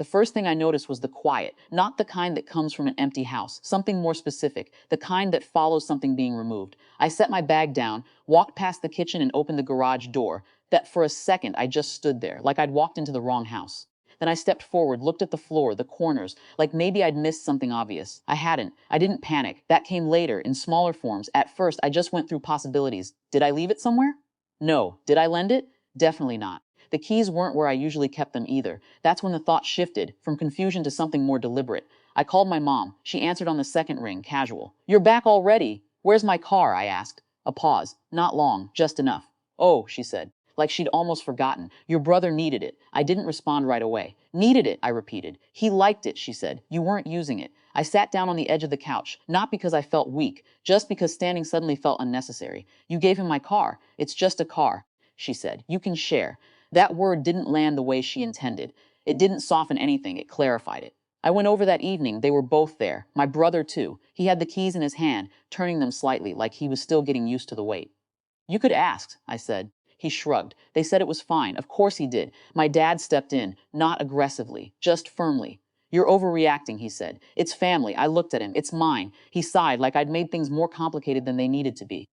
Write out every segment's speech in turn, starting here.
The first thing I noticed was the quiet, not the kind that comes from an empty house, something more specific, the kind that follows something being removed. I set my bag down, walked past the kitchen and opened the garage door. That for a second I just stood there, like I'd walked into the wrong house. Then I stepped forward, looked at the floor, the corners, like maybe I'd missed something obvious. I hadn't. I didn't panic. That came later, in smaller forms. At first, I just went through possibilities. Did I leave it somewhere? No. Did I lend it? Definitely not. The keys weren't where I usually kept them either. That's when the thought shifted, from confusion to something more deliberate. I called my mom. She answered on the second ring, casual. "You're back already. Where's my car?" I asked. A pause. Not long, just enough. "Oh," she said, like she'd almost forgotten. "Your brother needed it." I didn't respond right away. "Needed it," I repeated. "He liked it," she said. "You weren't using it." I sat down on the edge of the couch, not because I felt weak, just because standing suddenly felt unnecessary. "You gave him my car. It's just a car," she said. "You can share." That word didn't land the way she intended. It didn't soften anything, it clarified it. I went over that evening. They were both there. My brother, too. He had the keys in his hand, turning them slightly, like he was still getting used to the weight. "You could ask," I said. He shrugged. "They said it was fine." Of course he did. My dad stepped in, not aggressively, just firmly. "You're overreacting," he said. "It's family." I looked at him. "It's mine." He sighed, like I'd made things more complicated than they needed to be.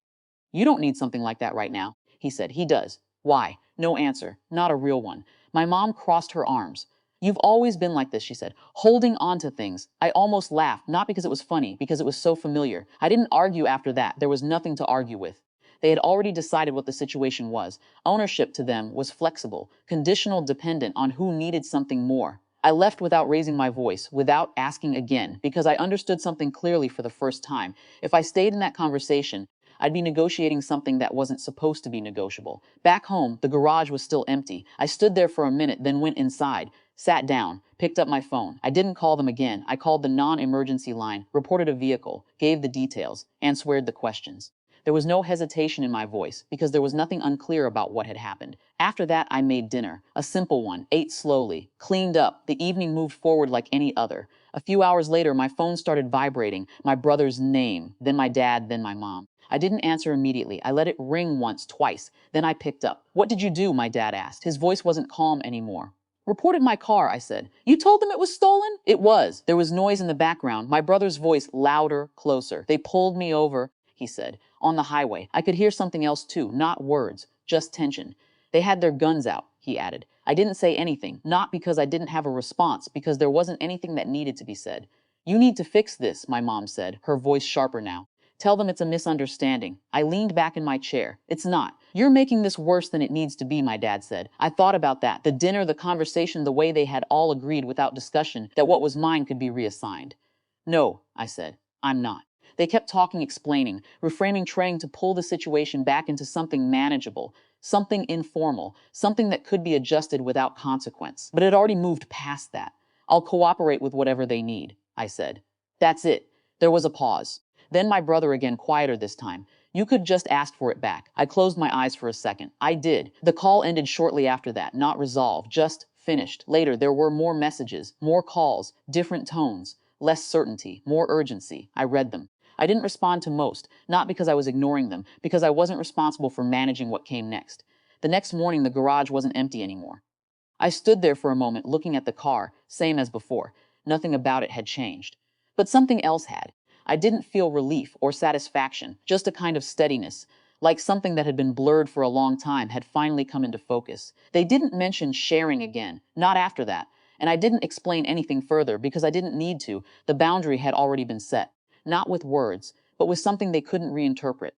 "You don't need something like that right now," he said. "He does." "Why?" No answer. Not a real one. My mom crossed her arms. "You've always been like this," she said, "holding on to things." I almost laughed, not because it was funny, because it was so familiar. I didn't argue after that. There was nothing to argue with. They had already decided what the situation was. Ownership to them was flexible, conditional, dependent on who needed something more. I left without raising my voice, without asking again, because I understood something clearly for the first time. If I stayed in that conversation, I'd be negotiating something that wasn't supposed to be negotiable. Back home, the garage was still empty. I stood there for a minute, then went inside, sat down, picked up my phone. I didn't call them again. I called the non-emergency line, reported a vehicle, gave the details, answered the questions. There was no hesitation in my voice, because there was nothing unclear about what had happened. After that, I made dinner, a simple one, ate slowly, cleaned up. The evening moved forward like any other. A few hours later, my phone started vibrating, my brother's name, then my dad, then my mom. I didn't answer immediately. I let it ring once, twice. Then I picked up. "What did you do?" my dad asked. His voice wasn't calm anymore. "Reported my car," I said. "You told them it was stolen?" "It was." There was noise in the background, my brother's voice louder, closer. "They pulled me over," he said, "on the highway." I could hear something else too, not words, just tension. "They had their guns out," he added. I didn't say anything, not because I didn't have a response, because there wasn't anything that needed to be said. "You need to fix this," my mom said, her voice sharper now. "Tell them it's a misunderstanding." I leaned back in my chair. "It's not. You're making this worse than it needs to be," my dad said. I thought about that. The dinner, the conversation, the way they had all agreed without discussion that what was mine could be reassigned. "No," I said. "I'm not." They kept talking, explaining, reframing, trying to pull the situation back into something manageable, something informal, something that could be adjusted without consequence. But it had already moved past that. "I'll cooperate with whatever they need," I said. "That's it." There was a pause. Then my brother again, quieter this time. "You could just ask for it back." I closed my eyes for a second. I did. The call ended shortly after that, not resolved, just finished. Later, there were more messages, more calls, different tones, less certainty, more urgency. I read them. I didn't respond to most, not because I was ignoring them, because I wasn't responsible for managing what came next. The next morning, the garage wasn't empty anymore. I stood there for a moment, looking at the car, same as before. Nothing about it had changed. But something else had. I didn't feel relief or satisfaction, just a kind of steadiness, like something that had been blurred for a long time had finally come into focus. They didn't mention sharing again, not after that, and I didn't explain anything further because I didn't need to. The boundary had already been set, not with words, but with something they couldn't reinterpret.